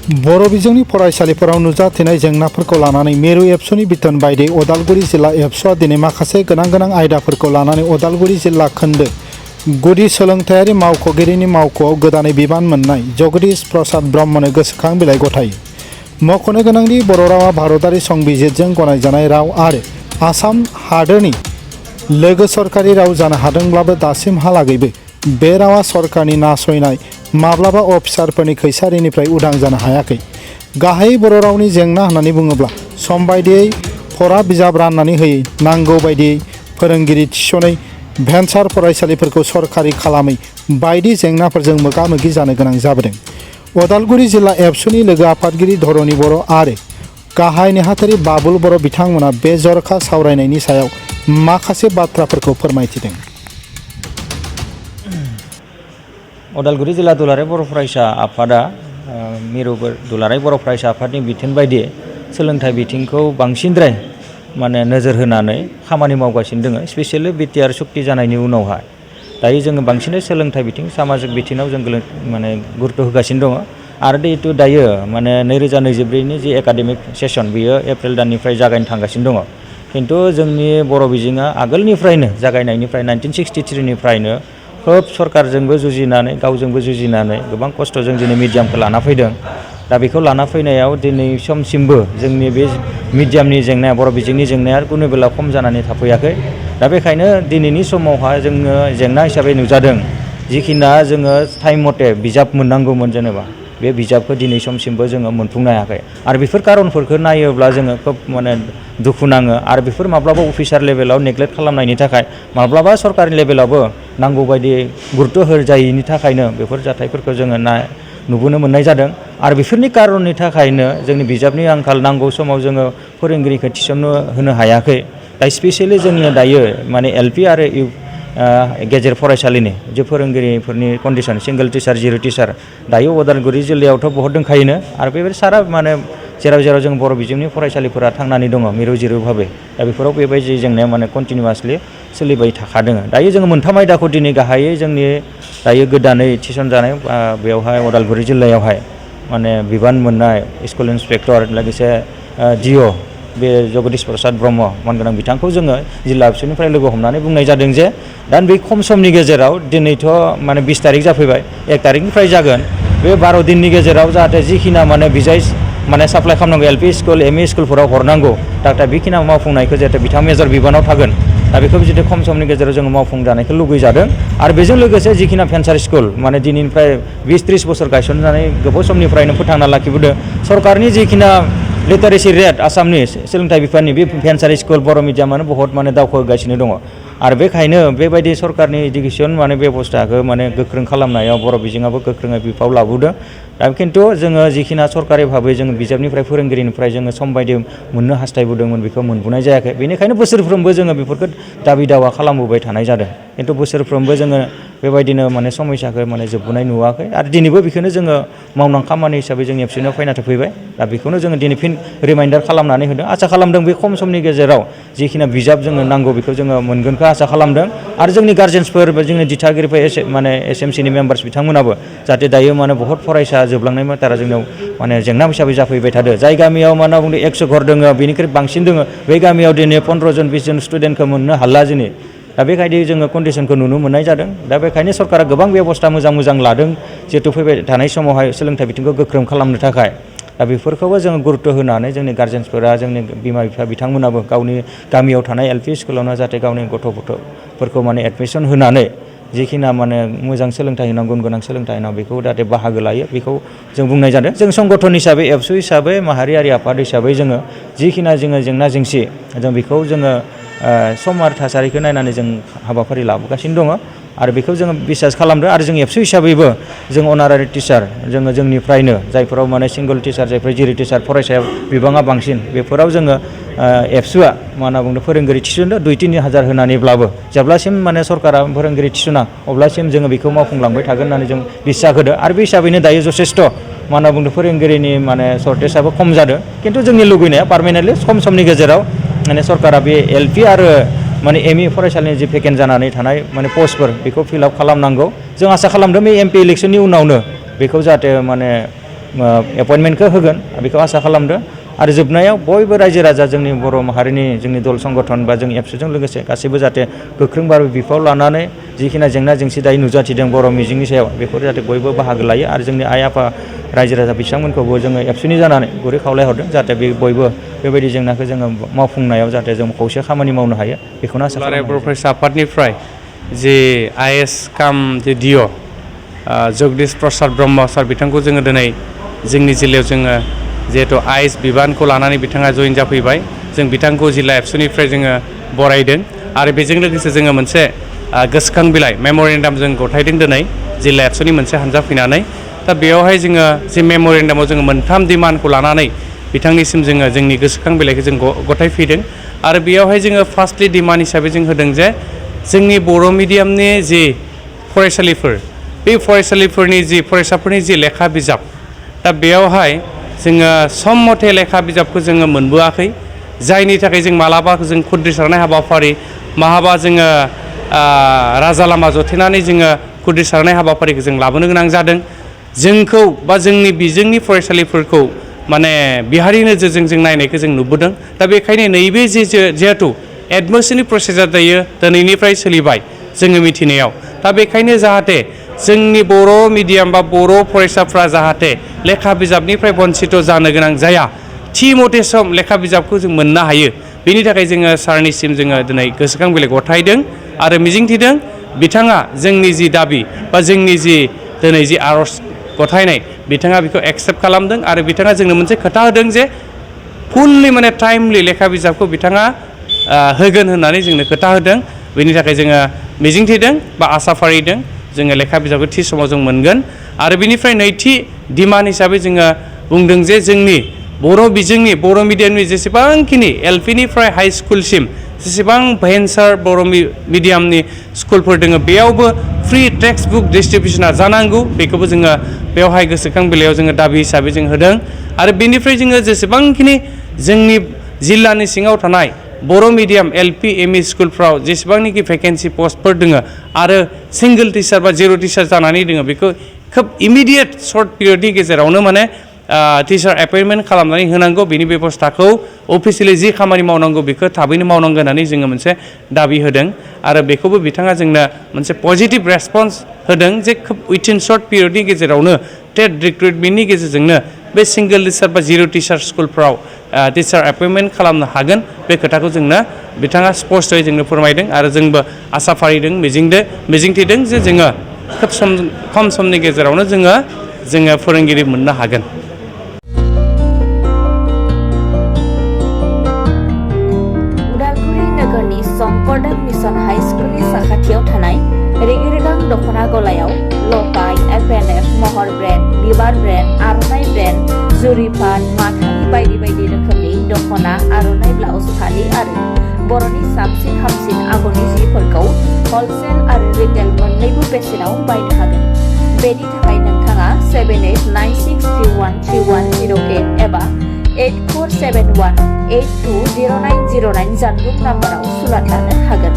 बर' बिजोंनि फरायसालिफोराव नुजाथिनाय जेंनाफोरखौ लानानै मिरु एबसुनि बिथोन बायदि उदालगुरि जिल्ला एबसुआ दिनै माखासे गोनां आयदाफोरखौ लानानै उदालगुरि जिल्ला खोन्दो गुदि सोलोंथायारि मावख'गिरिनि मावख'आव गोदानै बिबान मोननाय जगदीश प्रसाद ब्रह्मनो गोसोखां बिलाइ गथायो। मख'नो गोनांदि बर' रावा भारतारि संबिजिरजों गनायजानाय राव आरो आसाम हादोरनि लोगो सरकारि राव जानो हादोंब्लाबो दासिमहालागैबो बे रावा सरकारनि नासयनाय माब्लाबा अफिसारफोरनि खैसारिनिफ्राय उदां जानो हायाखै। गाहायै बर' रावनि जेंना होननानै बुङोब्ला सम बायदियै फरा बिजाब राननानै होयै, नांगौ बायदियै फोरोंगिरि थिसनै, भेन्सार फरायसालिफोरखौ सरकारि खालामै बायदि जेंनाफोरजों मोगा मोगि जानो गोनां जाबोदों। उदालगुरि जिल्ला एबसुनि लोगो आफादगिरि धरणी बर' आरो गाहाय नेहाथारि बाबुल बर' बिथांमोना बे जर'खा सावरायनायनि सायाव माखासे बाथ्राफोरखौ फोरमायथिदों। उदालगुरि जिल्ला दुलाराय बर' फरायसा आफादा मिरु दुलाराय बर' फरायसा आफादनि बिथोन बायदि सोलोंथाइ बिथिंखौ बांसिनद्राय नोजोर होनानै खामानि मावगासिनो दङ। स्पेसियेलि बिटिआर सुक्ति जानायनि उनावहाय दायो जोङो बांसिनै सोलोंथाइ बिथिं सामाजिक बिथिङाव जों गुरुत्व होगासिनो दङ। आरो जिहेतु दायो 2024नि जि एकाडेमिक सेसन बियो एप्रिल दाननिफ्राय जागायनो थांगासिनो दङ। खिन्थु जोंनि बर' बिजोङा आगोलनिफ्रायनो जागायनायनिफ्राय 1963निफ्रायनो खोब सरकारजोंबो जुजिनानै गावजोंबो जुजिनानै गोबां खस्थ'जों दिनै मिडियामखौ लाना फैदों। दा बेखौ लाना फैनायाव दिनै समसिमबो जोंनि बे मिडियामनि जेंनाया बर' बिजोंनि जेंनाया कुनु बेला खम जानानै थाफैयाखै। दा बेखायनो दिनैनि समावहाय जोङो जेंना हिसाबै नुजादों जिखिना जोङो टाइम मथे बिजाब मोननांगौमोन, जेनेबा बे बिजाबखौ दिनै समसिमबो जोङो मोनफुंनो हायाखै। आरो बेफोर कारनफोरखौ नायोब्ला जोङो खोब दुखु नाङो। आरो बेफोर माब्लाबा अफिसार लेभेलाव नेग्लेक्ट खालामनायनि थाखाय, माब्लाबा सरकारि लेभेलावबो नांगौ बायदि गुरुत्व होजायैनि थाखायनो बेफोर जाथायफोरखौ जोङो नुबोनो मोननाय जादों। आरो बेफोरनि कारननि थाखायनो जोंनि बिजाबनि आंखाल, नांगौ समाव जोङो फोरोंगिरिखौ थिसननो होनो हायाखै। दा स्पेसियेलि जोङो दायो एलपि आरो गेजेर फरायसालिनि जे फोरोंगिरिफोरनि कन्डिसन, सिंगल टिचार, जिर' टिचार दायो उदालगुरि जिल्लायावथ' बहुत दंखायोनो। आरो बेबायदि सारा जेराव जों बर' बिजोंनि फरायसालिफोरा थांनानै दङ मिरु जिरु भाबै, दा बेफोराव बेबायदि जेंनाया कन्टिनिउवासलि सोलिबाय थाखादों। दायो जोङो मोनथाम आयदाखौ दिनै गाहायै जोंनि दायो गोदानै थिसनजानाय बेवहाय उदालगुरि जिल्लायावहाय बिबान मोननाय स्कुल इन्सपेक्टर लोगोसे डिअ बे जगदीश प्रसाद ब्रह्म मानगोनां बिथांखौ जोङो जिल्ला एबसुनिफ्राय लोगो हमनानै बुंनाय जादों जे दा बे खम समनि गेजेराव दिनैथ' 20 तारिख जाफैबाय, 1 तारिखनिफ्राय जागोन। बे 12 दिननि गेजेराव जाहाथे जिखिना बिजाय साप्लाइ खालामनांगौ एलपि स्कुल एमइ स्कुलफोराव हरनांगौ, दा बेखिनि मावफुंनायखौ जाहाथे बिथां मेजर बिबानाव थागोन, दा बेखौ जुदि खम समनि गेजेराव जोङो मावफुंजानायखौ लुगैजादों। आरो बेजों लोगोसे जिखिना भेन्सार स्कुल दिनैनिफ्राय 20-30 बोसोर गायसननानै गोबाव समनिफ्रायनो फोथांना लाखिबोदों। सरकारनि जिखिना लिटारेसि रेट आसामनि सोलोंथाइ बिफाननि बे भेन्सार स्कुल बर' मिडियामानो बहुत दावखोगासिनो दङ। आरो बेखायनो बेबायदि सरकारनि इडुकेसन बेबस्थाखौ गोख्रों खालामनायाव बर' बिजोङाबो गोख्रोङै बिफाव लाबोदों। दा खिन्थु जोङो जिखिना सरकारि भाबै जोङो बिजाबनिफ्राय फोरोंगिरिनिफ्राय जोङो सम बायदि मोननो हास्थायबोदोंमोन, बेखौ मोनबोनाय जायाखै। बेनिखायनो बोसोरफ्रोमबो जोङो बेफोरखौ दाबि दावा खालामबोबाय थानाय जादों। खिन्थु बोसोरफ्रोमबो जोङो बेबायदिनो समयसाखौ जोबबोनाय नुवाखै। आरो दिनैबो बेखौनो जोङो मावनां खामानि हिसाबै जोंनि एबसुनियाव फैना फैबाय। दा बेखौनो जोङो दिनै फिन रिमाइन्डार खालामनानै होदों। आसा खालामदों बे खम समनि गेजेराव जिखिना बिजाब जोङो नांगौ बेखौ जोङो मोनगोनखौ आसा खालामदों। आरो जोंनि गार्जेन्सफोर जोंनि दिथागिरिफोर एसएमसिनि मेम्बार्स बिथांमोनाबो जाहाथे दायो बहुत फरायसा जोबलांनाय माथारा जोंनाव जेंना हिसाबै जाफैबाय थादों। जाय गामियाव बुंदों 100 घर दङ, बेनिख्रुइ बांसिन दङ, बे गामियाव दिनै 15 जन 20 जन स्टुडेन्टखौ मोननो हाला दिनै। दा बेखायनो जोङो कन्डिसनखौ नुनो मोननाय जादों। दा बेखायनो सरकारा गोबां बेबस्था मोजां लादों जिहेतु फैबाय थानाय समावहाय सोलोंथाइ बिथिंखौ गोख्रों खालामनो थाखाय। दा बेफोरखौबो जोङो गुरुत्व होनानै जोंनि गार्जेन्सफोरा, जोंनि बिमा बिफा बिथांमोनाबो गावनि गामियाव थानाय एलपि स्कुलावनो जाहाथे गावनि गथ'फोरखौ एडमिसन होनानै जिखिना मोजां सोलोंथाइ होनांगौ, गुन गोनां सोलोंथाइ होनांगौ, बेखौ जाहाथे बाहागो लायो, बेखौ जों बुंनाय जादों। जों संगठन हिसाबै, एबसु हिसाबै, माहारियारि आफाद हिसाबै जोङो जिखिना जेंना जेंसि जों बेखौ जोङो सम आरो थासारिखौ नायनानै जों हाबाफारि लाबोगासिनो दङ। आरो बेखौ जोङो बिसास खालामदों। आरो जों एबसु हिसाबैबो जों अनारारि टिचार जोंनिफ्रायनो जायफोराव सिंगल टिचार, जायफोर जिर' टिचार फरायसाया बिबाङा बांसिन, बेफोराव जोङो एबसुआ फोरोंगिरि थिसनदों 2-3 हाजार होनानैब्लाबो। जेब्लासिम सरकारा फोरोंगिरि थिसना अब्लासिम जोङो बेखौ मावफुंलांबाय थागोन होननानै जों बिसास होदों। आरो बे हिसाबैनो दायो जथेस्थ' फोरोंगिरिनि सर्टेजआबो खम जादों। खिन्थु जोंनि लुबैनाया पार्मानेन्टलि खम समनि गेजेराव सरकारा बे एलपि आरो एमइ फरायसालिनि जि भेकेन्ट जानानै थानाय पस्टफोर बेखौ फिलआप खालामनांगौ। जों आसा खालामदों बे एमपि इलेक्सननि उनावनो बेखौ जाहाथे एपइन्टमेन्टखौ होगोन बेखौ आसा खालामदों आरो जोबनायाव बयबो रायजो राजा जोंनि बर' माहारिनि जोंनि दल संगठन बा जोंनि एबसुजों लोगोसे गासैबो जाहाथे गोख्रों बार बिफाव लानानै जिखिनि जेंना जेंसि दायो नुजाथिदों बर' मिजिंनि सायाव बेखौ जाहाथे बयबो बाहागो लायो आरो जोंनि आइ आफा रायजो राजा बिथांमोनखौबो जोङो एबसुनि जानानै गुरै खावलायहरदों जाहाथे बयबो बेबायदि जेंनाखौ जोङो मावफुंनायाव जाहाथे जों खौसे खामानि मावनो हायो बेखौनो आसा दुलाराय खालामो। बर' फरायसा आफादनिफ्राय जे आइएस काम जे डिअ जगदीश प्रसाद ब्रह्म सार बिथांखौ जोङो दिनै जोंनि जिल्लायाव जोङो जिहेतु आइएस बिबानखौ लानानै बिथाङा जइन जाफैबाय जों बिथांखौ जिल्ला एबसुनिफ्राय जोङो बरायदों आरो बेजों लोगोसे जोङो मोनसे गोसोखां बिलाइ मेम'रेन्डाम जों गथायदों दिनै जिल्ला एबसुनि मोनसे हान्जा फैनानै दा बेयावहाय जोङो जे मेम'रेन्डामाव जोङो मोनथाम डिमान्डखौ लानानै बिथांनिसिम जोङो जोंनि गोसोखां बिलाइखौ जों गथायफैदों आरो बेयावहाय जोङो फार्स्टलि डिमान्ड हिसाबै जों होदों जे जोंनि बर' मिडियामनि जि फरायसालिफोर बे फरायसालिफोरनि जि फरायसाफोरनि जि लेखा बिजाब दा बेयावहाय जोङो सम मथे लेखा बिजाबखौ जोङो मोनबोआखै जायनि थाखाय जों मालाबा जों खुद्रिसारनाय हाबाफारि माहाबा जोङो राजा लामा जथेनानै जोङो खुद्रिसारनाय हाबाफारिखौ जों लाबोनो गोनां जादों जोंखौ बा जोंनि बिजोंनि फरायसालिफोरखौ माने बिहारि नोजोरजों जों नायनायखौ जों नुबोदों दा बेखायनो नैबे जिहेतु एडमिसननि प्रसेसा दायो दिनैनिफ्राय सोलिबाय जोङो मिथिनायाव दा बेखायनो जाहाथे जोंनि बर' मिडियाम बा बर' फरायसाफ्रा जाहाथे लेखा बिजाबनिफ्राय बन्सित जानो गोनां जाया थि मथे सम लेखा बिजाबखौ जों मोननो हायो बेनि थाखाय जोङो सारनिसिम जोङो दिनै गोसोखां बिलाइ गथायदों आरो मिजिंथिदों बिथाङा जोंनि जि दाबि बा जोंनि जि दिनै जि आर'ज गथायनाय बिथाङा बेखौ एक्सेप्ट खालामदों आरो बिथाङा जोंनो मोनसे खोथा होदों जे फुललि माने टाइमलि लेखा बिजाबखौ बिथाङा होगोन होननानै जोंनो खोथा होदों बेनि थाखाय जोङो मिजिंथिदों बा आसा फारिदों जोङो लेखा बिजाबखौ थि समाव जों मोनगोन आरो बिनिफ्राय नैथि डिमान्ड हिसाबै जोङो बुंदों जे जोंनि बर' बिजोंनि बर' मिडियामनि जेसेबांखिनि एलपिनिफ्राय हाइ स्कुलसिम जेसेबां भेन्सार बर' मिडियामनि स्कुलफोर दङ बेयावबो फ्रि टेक्सट बुक डिस्ट्रिबिउसना जानांगौ बेखौबो जोङो बेवहाय गोसोखां बिलाइयाव जोङो दाबि हिसाबै जों होदों आरो बेनिफ्राय जोङो जेसेबांखिनि जोंनि जिल्लानि सिङाव थानाय बर' मिडियाम एलपि एमइ स्कुलफ्राव जेसेबांनाखि भेकेन्सि पस्टफोर दङ आरो सिंगोल टिचार बा जिर' टिचार जानानै दङ बेखौ खोब इमिडियेट सर्ट पिरियडनि गेजेरावनो माने टिचार एपइन्टमेन्ट खालामनानै होनांगौ बेनि बेबस्थाखौ अफिसियेलि जि खामानि मावनांगौ बेखौ थाबैनो मावनांगौ होननानै जोङो मोनसे दाबि होदों आरो बेखौबो बिथाङा जोंनो मोनसे पजिटिभ रेसपन्स होदों जे खोब उइथिन सर्ट पिरियडनि गेजेरावनो टेट रिक्रुइटमेन्टनि गेजेरजोंनो बे सिंगोल टिचार बा जिर' टिचार स्कुलफ्राव टिचार एपइन्टमेन्ट खालामनो हागोन बे खोथाखौ जोंनो बिथाङा स्पष्टयै जोंनो फोरमायदों आरो जोंबो आसा फारिदों मिजिंथिदों जे जोङो खोब खम समनि गेजेरावनो जोङो फोरोंगिरि मोननो हागोन। उदालगुरि नोगोरनि शंकरदेव मिशन हाई स्कुलनि साखाथियाव थानाय रेगे-रेगां दख'ना गलायाव लफाय, एफ&एफ, महर ब्रेन्ड, बिबार ब्रेन्ड, आर'नाइ ब्रेन्ड, जुरि पाट, माथानि बायदि बायदि रोखोमनि दख'ना, आर'नाइ ब्लाउस, फालि आरो बर'नि साबसिन हामसिन आगरनि जिफोरखौ हलसेल आरो रिटेल मोन्नैबो बेसेनाव बायनो हागोन। बेनि थाखाय नोंथाङा 7896313108 एबा 8471820909 जानबुं नाम्बाराव सुलाद लानो हागोन।